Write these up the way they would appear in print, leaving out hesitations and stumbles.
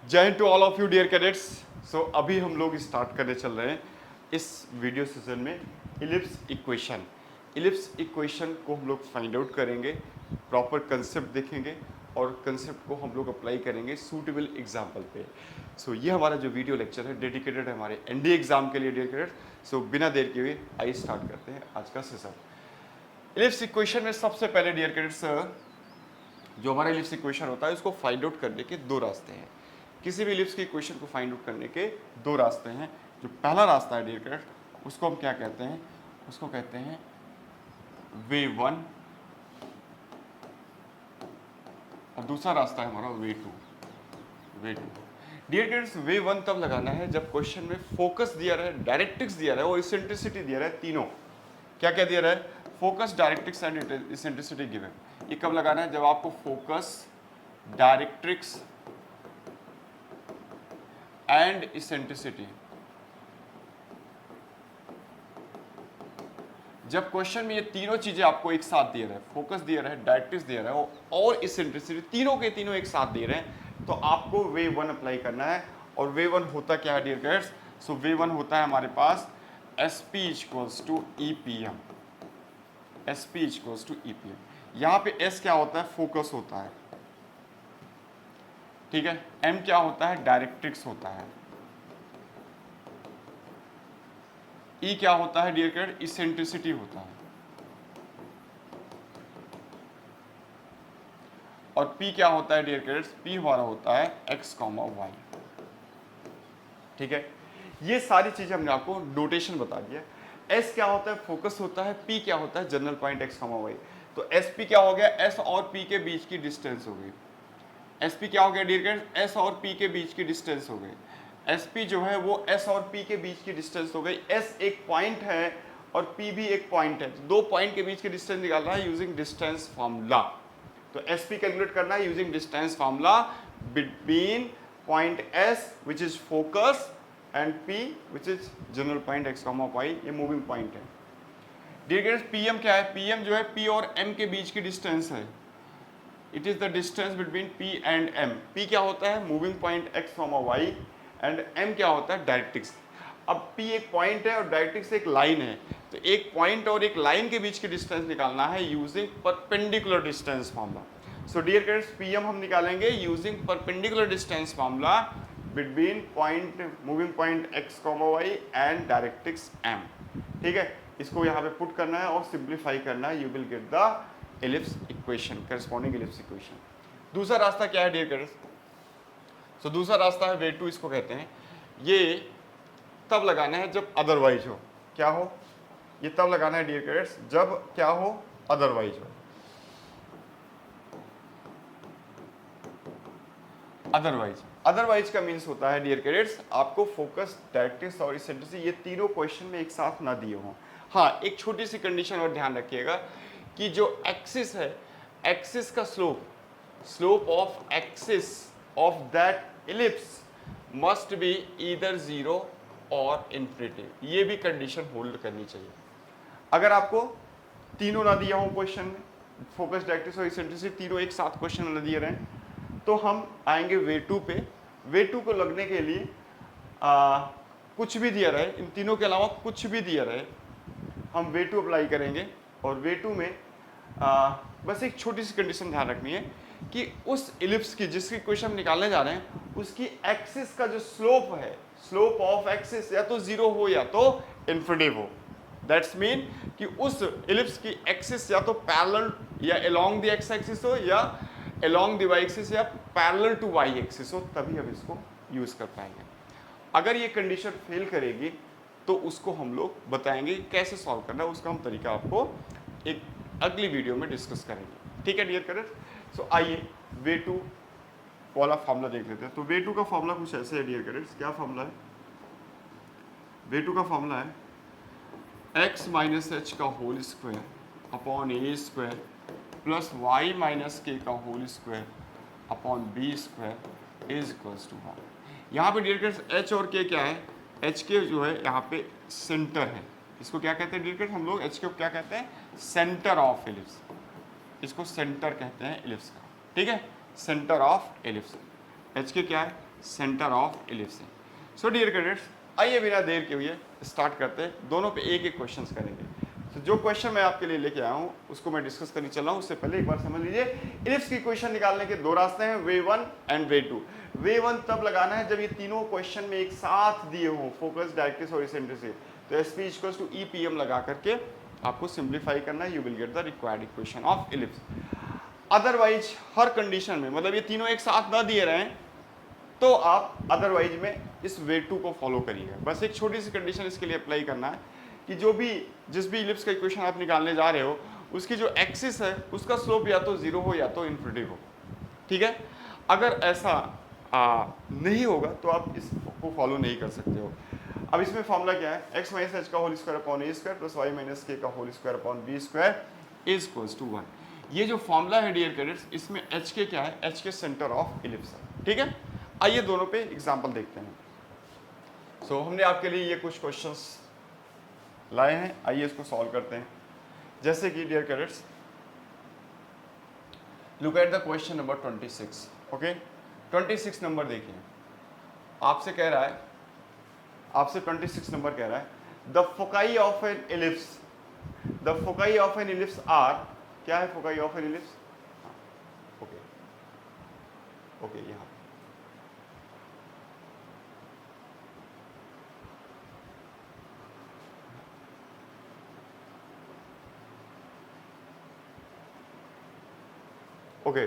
जय Hind to all of you dear cadets. So अभी हम लोग स्टार्ट करने चल रहे हैं इस वीडियो सेशन में इलिप्स इक्वेशन। इलिप्स इक्वेशन को हम लोग फाइंड आउट करेंगे, प्रॉपर कंसेप्ट देखेंगे और कंसेप्ट को हम लोग अप्लाई करेंगे सूटेबल एग्जाम्पल पे। सो ये हमारा जो वीडियो लेक्चर है डेडिकेटेड है हमारे एनडीए एग्जाम के लिए डियर कैडेट्स। सो बिना देर के हुए आइए स्टार्ट करते हैं आज का सेशन। इलिप्स इक्वेशन में सबसे पहले डियर कैडेट्स जो हमारा इलिप्स इक्वेशन होता है उसको फाइंड आउट करने के दो रास्ते हैं। किसी भी इलिप्स की इक्वेशन को फाइंड आउट करने के दो रास्ते हैं। जो पहला रास्ता है डियर कैडेट्स उसको हम क्या कहते हैं, उसको कहते हैं वे वन, और दूसरा रास्ता है हमारा way two. Dear cadets way one तब लगाना है जब क्वेश्चन में फोकस दिया रहा है, डायरेक्ट्रिक्स दिया रहा है और इसेंट्रिसिटी दिया रहा है। तीनों क्या क्या दिया रहा है, focus, directrix and eccentricity given. ये कब लगाना है, जब आपको फोकस, डायरेक्ट्रिक्स एंड इसेंट्रिसिटी, जब क्वेश्चन में ये तीनों चीजें आपको एक साथ दिए रहे, फोकस दिया रहा है, डायरेक्ट्रिक्स दिया रहा है और इसेंट्रिसिटी, तीनों के तीनों एक साथ दे रहे हैं, तो आपको वे वन अप्लाई करना है। और वे वन होता क्या है dear guides, so way one होता है हमारे पास SP equals to EPM। SP equals to EPM। यहाँ पे S क्या होता है, फोकस होता है, ठीक है। M क्या होता है, डायरेक्ट्रिक्स होता है। E क्या होता है डियर गाइड, इसेंट्रिसिटी होता है। और P क्या होता है डियर गाइड्स, P हमारा होता है x, y, ठीक है। ये सारी चीजें हमने आपको नोटेशन बता दिया। S क्या होता है, फोकस होता है। P क्या होता है, जनरल पॉइंट x, y। तो SP क्या हो गया, S और P के बीच की डिस्टेंस हो गई। SP क्या हो गया डियर गाइड्स, S और P के बीच की डिस्टेंस हो गई। SP जो है वो S और P के बीच की डिस्टेंस हो गई। S एक पॉइंट है और P भी एक पॉइंट है, दो पॉइंट के बीच की डिस्टेंस निकालना है यूजिंग डिस्टेंस फार्मूला। तो SP कैलकुलेट करना है using distance formula between point S which is focus and P which is general point x, y, ये मूविंग पॉइंट है। डियर गाइस PM क्या है, PM जो है P और M के बीच की डिस्टेंस है। It is the distance between P and M। P क्या होता है, moving point x, y, and M क्या होता है, डायरेक्ट्रिक्स। अब P एक पॉइंट है और डायरेक्ट्रिक्स एक लाइन है, तो एक पॉइंट और एक लाइन के बीच की डिस्टेंस निकालना है using perpendicular distance formula. So dear guys PM हम निकालेंगे using perpendicular distance formula between point, moving point x, y and directrix M, ठीक है। इसको यहाँ पे पुट करना है और सिंप्लीफाई करना है, you will get the ellipse equation, corresponding ellipse equation. दूसरा रास्ता क्या है डियर गाइस, सो दूसरा रास्ता है वे टू, इसको कहते हैं। ये तब लगाना है जब अदरवाइज हो, क्या हो, ये तब लगाना है डियर गाइस जब क्या हो, अदरवाइज हो। अदरवाइज का मीन्स होता है डियर कैडेट्स आपको फोकस, डायरेक्ट्रिक्स और इसेंट्रिसिटी ये तीनों क्वेश्चन में एक साथ ना दिए हों। हाँ, एक छोटी सी कंडीशन और ध्यान रखिएगा कि जो एक्सिस है, एक्सिस का slope of axis of that ellipse must be either 0 और इन्फिनिटी। ये भी कंडीशन होल्ड करनी चाहिए। अगर आपको तीनों ना दिया हो क्वेश्चन में, फोकस, डायरेक्ट्रिक्स और इसेंट्रिसिटी तीनों एक साथ क्वेश्चन ना दिए रहे, तो हम आएंगे वे टू पे। वे टू को लगने के लिए कुछ भी दिया रहे, इन तीनों के अलावा कुछ भी दिया रहे, हम वे टू अप्लाई करेंगे। और वे टू में बस एक छोटी सी कंडीशन ध्यान रखनी है कि उस इलिप्स की जिसकी क्वेश्चन हम निकालने जा रहे हैं उसकी एक्सिस का जो स्लोप है, स्लोप ऑफ एक्सिस या तो 0 हो या तो इन्फिनिटी हो। दैट्स मीन कि उस इलिप्स की एक्सिस या तो पैरेलल या अलोंग द एक्स एक्सिस हो या अलोंग द वाई एक्सिस या पैरेलल टू वाई एक्सिस हो, तभी हम इसको यूज कर पाएंगे। अगर ये कंडीशन फेल करेगी तो उसको हम लोग बताएंगे कैसे सॉल्व करना है, उसका हम तरीका आपको एक अगली वीडियो में डिस्कस करेंगे, ठीक है डियर कैडेट्स। सो आइए वे टू वाला फॉर्मूला देख लेते हैं। तो वे टू का फॉर्मूला कुछ ऐसे है डियर कैडेट्स। क्या फॉर्मूला है, वे टू का फॉर्मूला है x माइनस एच का whole square upon a square plus y minus k का whole square upon b square is equals to 1। यहाँ पे डियर कैडेट्स h और k क्या है, h के जो है यहाँ पे सेंटर है, इसको क्या कहते हैं डियर कैडेट्स, हम लोग h को क्या कहते हैं, सेंटर ऑफ एलिप्स, इसको सेंटर कहते हैं एलिप्स का, ठीक है, सेंटर ऑफ एलिप्स। h के क्या है, सेंटर ऑफ इलिप्स है। सो डियर कैडेट्स, आइए बिना देर के हुए स्टार्ट करते हैं, दोनों पे एक एक क्वेश्चंस करेंगे। तो जो क्वेश्चन मैं आपके लिए लेके आया हूँ उसको मैं डिस्कस करने चल रहा हूँ। उससे पहले एक बार समझ लीजिए, इलिप्स की इक्वेशन निकालने के दो रास्ते हैं, way one and way two. Way one तब लगाना है जब ये तीनों क्वेश्चन में एक साथ दिए हों, फोकस, डायरेक्ट्रिक्स और इसेंट्रिसिटी। तो S P equals to E P M लगा करके आपको सिंप्लीफाई करना है, you will get the required equation of ellipse. Otherwise हर कंडीशन में, मतलब ये तीनों एक साथ ना दिए रहें तो आप अदरवाइज में इस वे टू को फॉलो करिएगा। बस एक छोटी सी कंडीशन इसके लिए अप्लाई करना है कि जिस भी इलिप्स का इक्वेशन आप निकालने जा रहे हो उसकी जो एक्सिस है उसका स्लोप या तो जीरो हो या तो इन्फिनिटी हो, ठीक है। अगर ऐसा नहीं होगा तो आप इसको फॉलो नहीं कर सकते हो। अब इसमें फॉर्मूला क्या है, एक्स माइनस एच का whole square upon a square plus y minus k का whole square upon b square is equals to 1। ये जो फॉर्मूला है डियर कैडेट्स, इसमें एच के क्या है, एच के सेंटर ऑफ इलिप्स है, ठीक है। आइए दोनों पे एग्जांपल देखते हैं। सो हमने आपके लिए ये कुछ क्वेश्चंस लाए हैं, आइए इसको सॉल्व करते हैं। जैसे कि dear cadets, look at the question number 26, okay. 26 number देखिए, आपसे कह रहा है, आपसे 26 नंबर कह रहा है, the foci of an ellipse, the foci of an ellipse are, क्या है foci of an ellipse, okay okay, यहाँ ओके।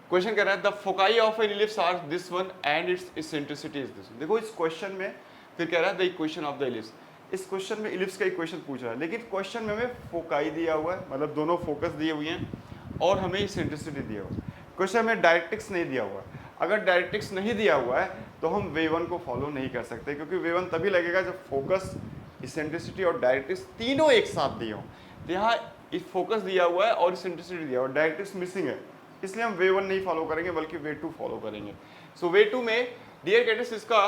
क्वेश्चन कह रहा है the foci of an ellipse are this one and it's eccentricity is this. देखो इस question में फिर कह रहा है the equation of the ellipse. इस क्वेश्चन में इलिप्स का इक्वेशन पूछ रहा है, लेकिन क्वेश्चन में हमें फोकाई दिया हुआ है, मतलब दोनों फोकस दिए हुए हैं और हमें इसेंट्रिसिटी दिया हुआ है। क्वेश्चन में डायरेक्ट्रिक्स नहीं दिया हुआ है। अगर डायरेक्ट्रिक्स नहीं दिया हुआ है तो हम वे वन को फॉलो नहीं कर सकते, क्योंकि वे वन तभी लगेगा जब फोकस, इसेंट्रिसिटी और डायरेक्ट्रिक्स तीनों एक साथ दिए हों। तो यहाँ इस फोकस दिया हुआ है और इसेंट्रिसिटी दिया हुआ है, डायरेक्ट्रिक्स मिसिंग है, इसलिए हम वे वन नहीं फॉलो करेंगे बल्कि वे टू फॉलो करेंगे। सो वे टू में डियर कैडेट्स, इसका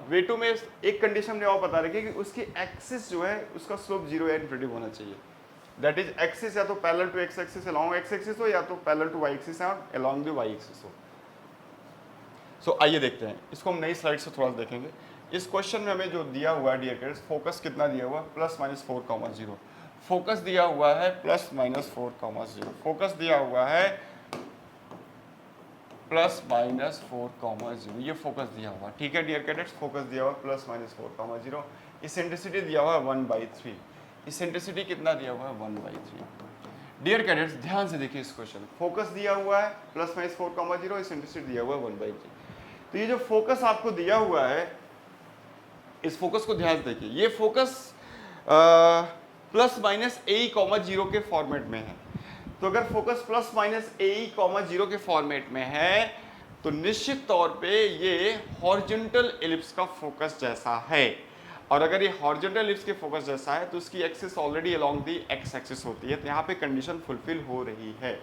वे टू में एक कंडीशन हमने और बता रखी है कि उसकी एक्सिस जो है उसका स्लोप जीरो या इन्फिनिटी होना चाहिए। दैट इज एक्सिस या तो parallel to x axis along x axis हो, या तो पैरेलल टू वाई एक्सिस और अलोंग द वाई एक्सिस हो। सो आइए देखते हैं इसको, हम नई स्लाइड से थोड़ा सा देखेंगे। इस क्वेश्चन में हमें जो दिया हुआ है डियर कैडेट्स, फोकस कितना दिया हुआ है, प्लस माइनस 4,0। फोकस दिया हुआ है प्लस माइनस 4,0। फोकस दिया हुआ है प्लस माइनस 4,0, ये फोकस दिया हुआ, ठीक है डियर कैडेट्स। फोकस दिया हुआ प्लस माइनस 4,0। इसेंट्रिसिटी दिया हुआ है 1/3। इसेंट्रिसिटी कितना दिया हुआ है, 1/3। डियर कैडेट्स ध्यान से देखिए इस क्वेश्चन, फोकस दिया हुआ है प्लस माइनस 4,0, इसेंट्रिसिटी दिया हुआ है 1/3। तो ये जो फोकस आपको दिया हुआ है, इस फोकस को ध्यान से देखिए, ये फोकस प्लस माइनस a,0 के फॉर्मेट में है। तो अगर फोकस प्लस माइनस a,0 के फॉर्मेट में है तो निश्चित तौर पे ये हॉरिजॉन्टल एलिप्स का फोकस जैसा है, और अगर ये हॉरिजॉन्टल एलिप्स के फोकस जैसा है तो उसकी axis already along the x axis होती है, तो यहाँ पे कंडीशन फुलफिल हो रही है,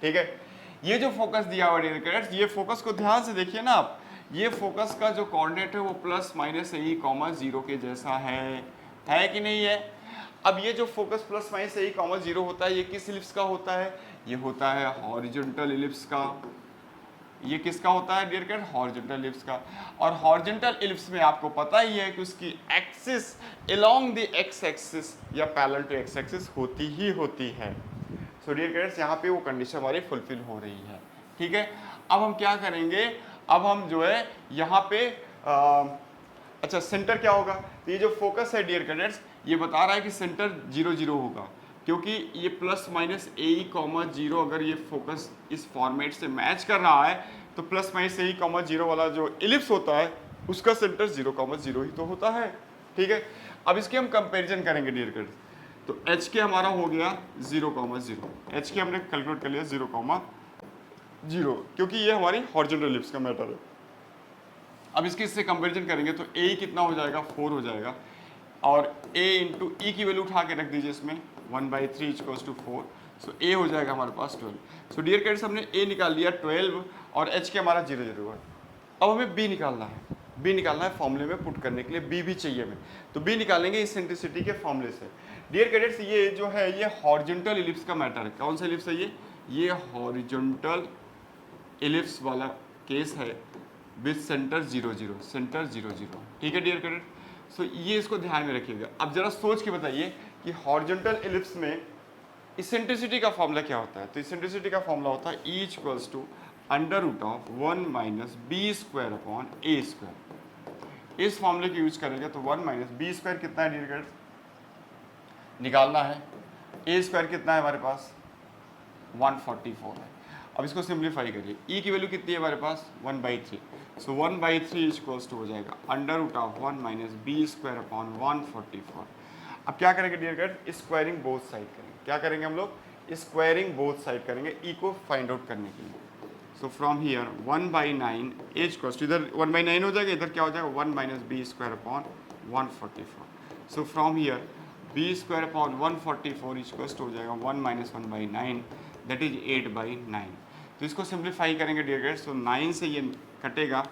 ठीक है। ये जो फोकस दिया हुआ है, ये फोकस को ध्यान से देखिए ना आप, ये फोकस का जो कोऑर्डिनेट है वो प्लस माइनस a,0 के जैसा है कि नहीं है। अब ये जो फोकस प्लस माइनस a,0 होता है, ये किस इलिप्स का होता है, ये होता है हॉरिजॉन्टल इलिप्स का। ये किसका होता है डियर कैडेट्स, हॉरिजॉन्टल इलिप्स का। और हॉरिजॉन्टल इलिप्स में आपको पता ही है कि उसकी axis along the x axis या पैरेलल टू एक्स एक्सिस होती ही होती है। सो डियर कैडेट्स यहाँ पे वो कंडीशन हमारी फुलफिल हो रही है, ठीक है। अब हम क्या करेंगे, अब हम जो है यहाँ पे अच्छा सेंटर क्या होगा, तो ये जो फोकस है डियर कैडेट्स, ये बता रहा है कि सेंटर 0 0 होगा, क्योंकि ये प्लस माइनस a,0 अगर ये फोकस इस फॉर्मेट से मैच कर रहा है तो प्लस माइनस a,0 वाला जो इलिप्स होता है उसका सेंटर 0,0 ही तो होता है, ठीक है। अब इसके हम कंपैरिजन करेंगे डियर कैडेट्स, तो एच के हमारा हो गया 0,0, एच के हमने कैलकुलेट कर लिया 0,0, क्योंकि ये हमारी हॉरिजॉन्टल इलिप्स का मैटर है। अब इसके इससे कंपैरिजन करेंगे तो a कितना हो जाएगा, 4 हो जाएगा, और a इंटू ई की वैल्यू उठा के रख दीजिए इसमें, 1/3 इक्वल्स टू 4। सो a हो जाएगा हमारे पास 12। सो डियर कैडेट्स हमने a निकाल लिया 12 और h के हमारा 0 0 है। अब हमें b निकालना है, b निकालना है फॉर्मूले में पुट करने के लिए, b भी चाहिए हमें, तो b निकालेंगे इसेंट्रिसिटी के फॉर्मूले से। डियर कैडेट्स ये जो है ये हॉरिजॉन्टल इलिप्स का मैटर है। कौन सा इलिप्स है ये हॉरिजॉन्टल इलिप्स वाला केस है, विथ सेंटर 0 0, सेंटर 0 0। ठीक है डियर कैडेट, सो ये इसको ध्यान में रखिएगा। अब जरा सोच के बताइए कि हॉरिजॉन्टल एलिप्स में इसेंट्रिसिटी का फॉर्मूला क्या होता है। तो इसेंट्रिसिटी का फॉर्मूला होता है E equals to under root of 1 minus b square upon a square. इस फॉर्मूले को यूज करेंगे तो 1 माइनस बी स्क्वायर कितना है डियर कैडेट, निकालना है। ए स्क्वायर कितना है हमारे पास, 144 है। अब इसको सिंप्लीफाई करिए, ई की वैल्यू कितनी है हमारे पास, 1/3। सो 1/3 इक्वल्स टू हो जाएगा under root of 1 minus b square upon 144। अब क्या करेंगे dear cadet, squaring both side करेंगे। क्या करेंगे हम लोग, स्क्वायरिंग बोथ साइड करेंगे ई को फाइंड आउट करने के लिए। So from here 1/9 as cost, इधर 1/9 हो जाएगा, इधर क्या हो जाएगा 1 minus b square upon 144। So from here b square upon 144 equals to हो जाएगा 1 माइनस 1/9 दैट इज 8/9। तो इसको सिंप्लीफाई करेंगे डियर कैडेट्स, तो 9 से ये कटेगा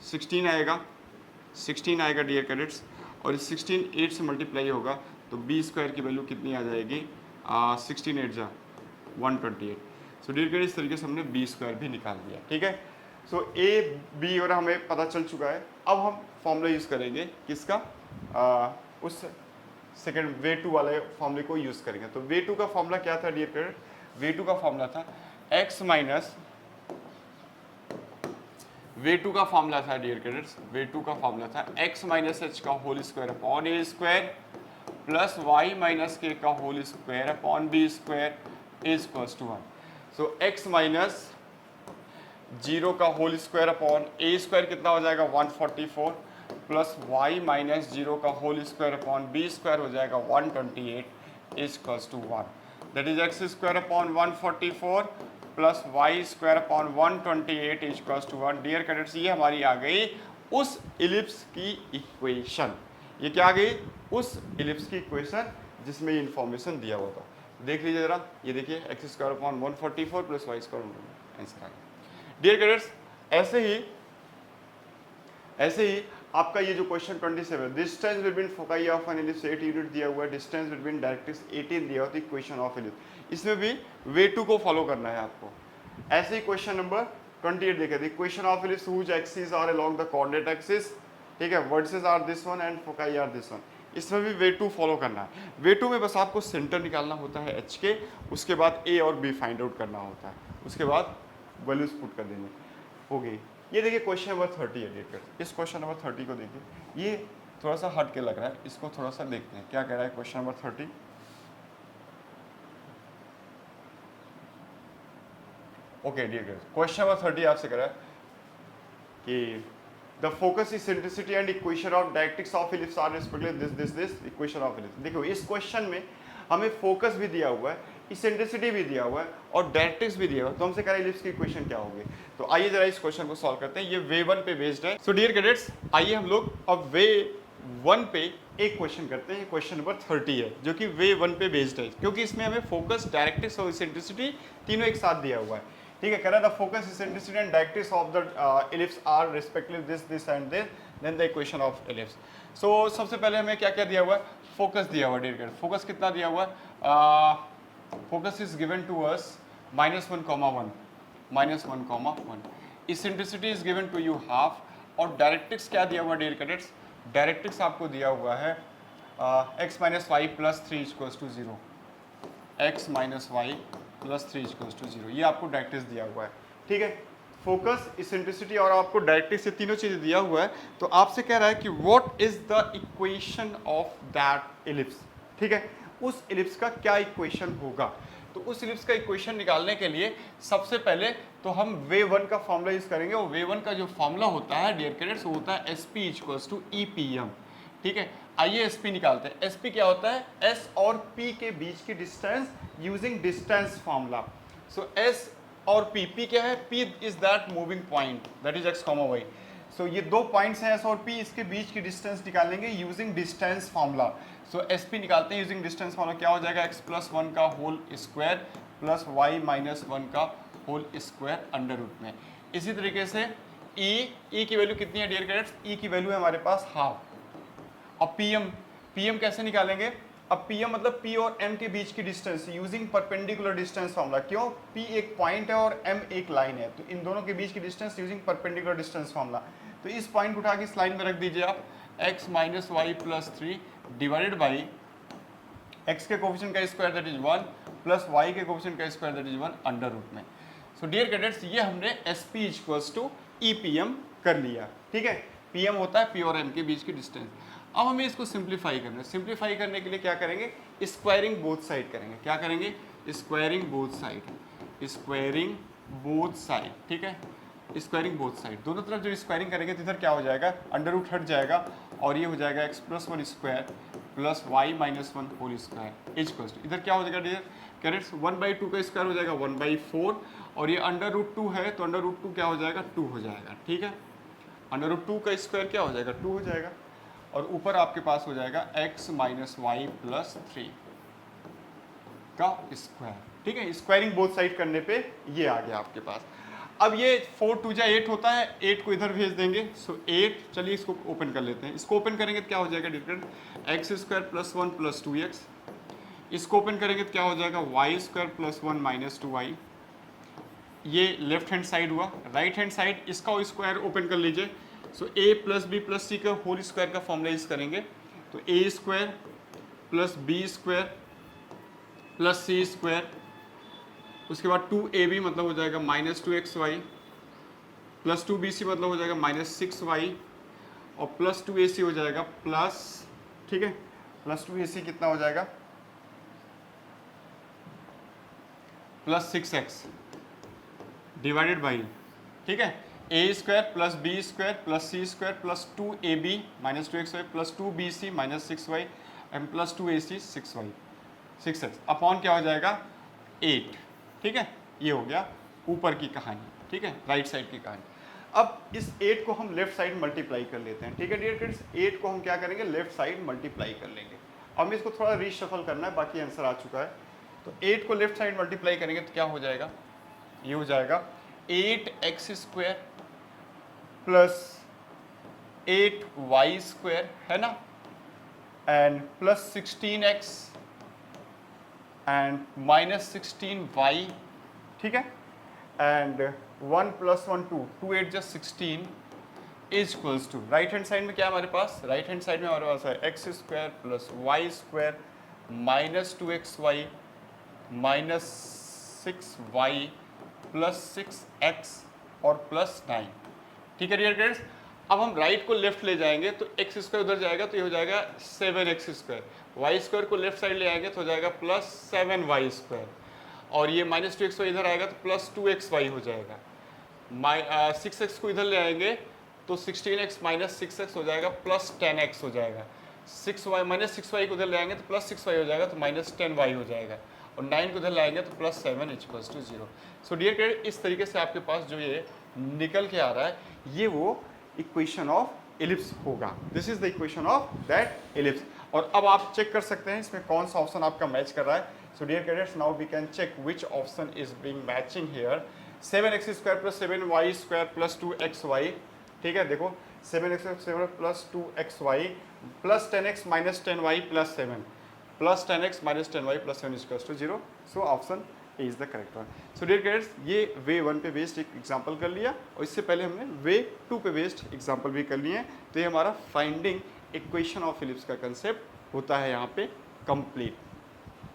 16 आएगा, 16 आएगा डियर कैडेट्स, और इस 16 8 से मल्टीप्लाई होगा तो बी स्क्वायर की वैल्यू कितनी आ जाएगी, 16 8 जा 128। सो डियर कैडेट्स इस तरीके से हमने बी स्क्वायर भी निकाल दिया। ठीक है, सो ए बी और हमें पता चल चुका है। अब हम फॉर्मूला यूज़ करेंगे किसका, उस सेकेंड वे टू वाले फॉर्मूले को यूज़ करेंगे। तो वे टू का फॉर्मूला क्या था डियर कैडेट, वे टू का फॉर्मूला था x माइनस, वे टू का फॉर्मूला था डियर कैडेट्स, वे टू का फॉर्मूला था x माइनस एच का whole square upon a square plus y minus k का whole square upon b square is equals to 1। So x minus 0 का whole square upon a square कितना हो जाएगा 144 plus y minus 0 का whole square upon b square हो जाएगा 128 is equals to 1। That is x square upon 144 plus y square upon 128 is equals to 1। Dear cadets ये हमारी आ गई उस इलिप्स की इक्वेशन। ये क्या आ गई, उस इलिप्स की इक्वेशन जिसमें ये इन्फॉर्मेशन दिया हुआ था। देख लीजिए जरा, ये देखिए x square upon 144 plus y square, answer आ गया। डियर कैडेट्स ऐसे ही आपका ये जो question 27, distance between foci of an ellipse 8 unit दिया हुआ है, डिस्टेंस बिटवीन डायरेक्ट्रिक्स 18 दिया हुआ है, इक्वेशन ऑफ इलिप्स, इसमें भी वे टू को फॉलो करना है आपको। ऐसे ही क्वेश्चन नंबर 28 देखे थे, equation of ellipse whose axis are along the coordinate axis. ठीक है, vertices are this one and foci are this one. इसमें भी वे टू फॉलो करना है। वे टू में बस आपको सेंटर निकालना होता है एच के, उसके बाद ए और बी फाइंड आउट करना होता है, उसके बाद वैल्यूज पुट कर देने हो गई। ये देखिए क्वेश्चन नंबर 30 है डियर। इस क्वेश्चन नंबर 30 को देखिए, ये थोड़ा सा हट के लग रहा है, इसको थोड़ा सा देखते हैं क्या कह रहा है question number 30। Okay dear, question number 30 आपसे कह रहा है कि the focus eccentricity and equation of directrix of ellipse are respectively this equation of ellipse. देखो इस क्वेश्चन में हमें फोकस भी दिया हुआ है, इसेंट्रिसिटी भी दिया हुआ है और डायरेक्ट्रिक्स भी दिया हुआ है। तो हमसे कह रहा है इलिप्स की इक्वेशन क्या होगी। तो आइए जरा इस क्वेश्चन को सॉल्व करते हैं। ये वे वन पे बेस्ड है। सो डियर कैडेट्स आइए हम लोग अब वे वन पे एक क्वेश्चन करते हैं। क्वेश्चन नंबर 30 है जो कि वे वन पे बेस्ड है, क्योंकि इसमें हमें फोकस, डायरेक्ट्रिक्स और इसेंट्रिसिटी तीनों एक साथ दिया हुआ है। ठीक है, कह रहा है the focus, eccentricity and directrix of the ellipse are respectively this and this, then the equation of ellipse. So सबसे पहले हमें क्या क्या दिया हुआ है, फोकस दिया हुआ है डियर कैडेट्स। फोकस कितना दिया हुआ है, focus is given to us -1,1, -1,1. Eccentricity is given to you half, और डायरेक्ट्रिक्स क्या दिया हुआ डियर कैडेट्स, डायरेक्ट्रिक्स आपको दिया हुआ है x minus y plus 3 equals to 0, x minus y plus 3 equals to 0, ये आपको डायरेक्ट्रिक्स दिया हुआ है। ठीक है, फोकस, इसेंट्रिसिटी और आपको डायरेक्ट्रिक्स, ये तीनों चीज़ें दिया हुआ है। तो आपसे कह रहा है कि what is the equation of that ellipse. ठीक है, उस इलिप्स का क्या इक्वेशन होगा। तो उस इलिप्स का इक्वेशन निकालने के लिए सबसे पहले तो हम वे वन का फॉर्मूला यूज करेंगे, और वे वन का जो फॉर्मूला होता है डियर कैडेट्स वो होता है SP इक्वल्स टू EPM। ठीक है, आइए SP निकालते हैं। SP क्या होता है, S और P के बीच की डिस्टेंस यूजिंग डिस्टेंस फॉर्मूला। सो S और P क्या है, P is that moving point that is x, y। सो ये दो पॉइंट्स हैं S और P, इसके बीच की डिस्टेंस निकालेंगे यूजिंग डिस्टेंस फॉर्मूला। सो SP निकालते हैं यूजिंग डिस्टेंस फॉर्मूला, क्या हो जाएगा x प्लस 1 का whole square plus y minus 1 का होल स्क्वायर अंडर रूट में। इसी तरीके से E की वैल्यू कितनी है डियर कैडेट्स, E की वैल्यू है हमारे पास हाफ। और PM कैसे निकालेंगे, अब पी एम मतलब पी और एम के बीच की distance using perpendicular distance formula. क्यों? पी एक पॉइंट है और एम एक लाइन है, तो इन दोनों के बीच की distance using perpendicular distance formula. तो इस पॉइंट को उठा के इस लाइन में रख दीजिए आप, x minus y plus 3 divided by x के कोफिशिएंट का square that is 1 plus y के कोफिशिएंट का square that is 1 under root में। सो डियर कैडेट्स, ये हमने SP इक्वल्स टू EPM कर लिया। ठीक है, PM होता है P और M के बीच की डिस्टेंस। अब हमें इसको सिंप्लीफाई करना है। सिंप्लीफाई करने के लिए क्या करेंगे? स्क्वायरिंग बोथ साइड करेंगे। क्या करेंगे? Squaring both side, squaring both side. ठीक है, स्क्वायरिंग बोथ साइड, दोनों तरफ जब स्क्वायरिंग करेंगे तो इधर क्या हो जाएगा? अंडर रूट हट जाएगा और ये हो जाएगा x plus 1 square plus y minus 1 whole square equals to, इधर क्या हो जाएगा डियर कैडेट्स? 1/2 का स्क्वायर हो जाएगा 1/4 और ये अंडर रूट 2 है तो अंडर रूट 2 क्या हो जाएगा? 2 हो जाएगा। ठीक है, अंडर रूट 2 का स्क्वायर क्या हो जाएगा? 2 हो जाएगा और ऊपर आपके पास हो जाएगा x माइनस वाई प्लस 3 का स्क्वायर। ठीक है, स्क्वायरिंग बोथ साइड करने पे ये आ गया आपके पास। अब ये 4 2 जा 8 होता है, 8 को इधर भेज देंगे। सो 8, चलिए इसको ओपन कर लेते हैं। इसको ओपन करेंगे तो क्या हो जाएगा different? X square plus 1 plus 2x। इसको ओपन करेंगे तो क्या हो जाएगा? Y square plus 1 minus 2y। ये लेफ्ट हैंड साइड हुआ। राइट हैंड साइड इसका स्क्वायर ओपन कर लीजिए। So a plus b plus c का होल स्क्वायर का फॉर्मूला यूज करेंगे तो a square plus b square plus c square, उसके बाद 2ab मतलब हो जाएगा माइनस 2xy प्लस 2bc मतलब हो जाएगा माइनस 6y और प्लस 2ac हो जाएगा प्लस, ठीक है, प्लस 2ac कितना हो जाएगा? प्लस 6x डिवाइडेड बाई, ठीक है, a square plus b square plus c square plus 2ab minus 2xy plus 2bc minus 6y and plus 2ac 6x upon क्या हो जाएगा? 8। ठीक है, ये हो गया ऊपर की कहानी। ठीक है, राइट साइड की कहानी। अब इस 8 को हम लेफ्ट साइड मल्टीप्लाई कर लेते हैं। ठीक है डियर किड्स, 8 को हम क्या करेंगे? लेफ्ट साइड मल्टीप्लाई कर लेंगे। अब हमें इसको थोड़ा रीशफल करना है, बाकी आंसर आ चुका है। तो 8 को लेफ्ट साइड मल्टीप्लाई करेंगे तो क्या हो जाएगा? ये हो जाएगा 8x square plus 8y square, है ना, and plus 16x and minus 16y। ठीक है, and 1 plus 1 2, 2 8 just 16 is equals to, right hand side में क्या है हमारे पास? राइट हैंड साइड में हमारे पास है x square plus y square minus 2xy minus 6y plus 6x और प्लस 9। ठीक है डियर फ्रेंड्स, अब हम राइट को लेफ्ट ले जाएंगे तो एक्स स्क्वायर उधर जाएगा तो ये हो जाएगा 7x स्क्वायर, वाई स्क्वायर को लेफ्ट साइड ले आएंगे तो हो जाएगा प्लस 7y स्क्वायर और ये माइनस 2xy इधर आएगा तो प्लस 2xy हो जाएगा। 6x को इधर ले आएंगे तो 16x माइनस 6x हो जाएगा प्लस 10x हो जाएगा। 6y माइनस 6y को इधर ले आएंगे तो प्लस 6y हो जाएगा तो माइनस 10y हो जाएगा और 9 को इधर लाएंगे तो plus 7 equals to 0। So dear friend, इस तरीके से आपके पास जो ये निकल के आ रहा है ये वो इक्वेशन ऑफ एलिप्स होगा। This is the equation of that ellipse. और अब आप चेक कर सकते हैं इसमें कौन सा ऑप्शन आपका मैच कर रहा है। So dear cadets, now we can check which option is being matching here. 7x square plus 7y square plus 2xy, ठीक है, देखो 7x square plus 2xy plus 10x minus 10y plus 7 plus 10x minus 10y plus 7 equals to 0। So option A is the correct one. So dear cadets, ये way 1 पे based एक example कर लिया और इससे पहले हमने वे 2 पे बेस्ड एग्जांपल भी कर लिए हैं। तो ये हमारा फाइंडिंग इक्वेशन ऑफ एलिप्स का कंसेप्ट होता है यहाँ पे कंप्लीट।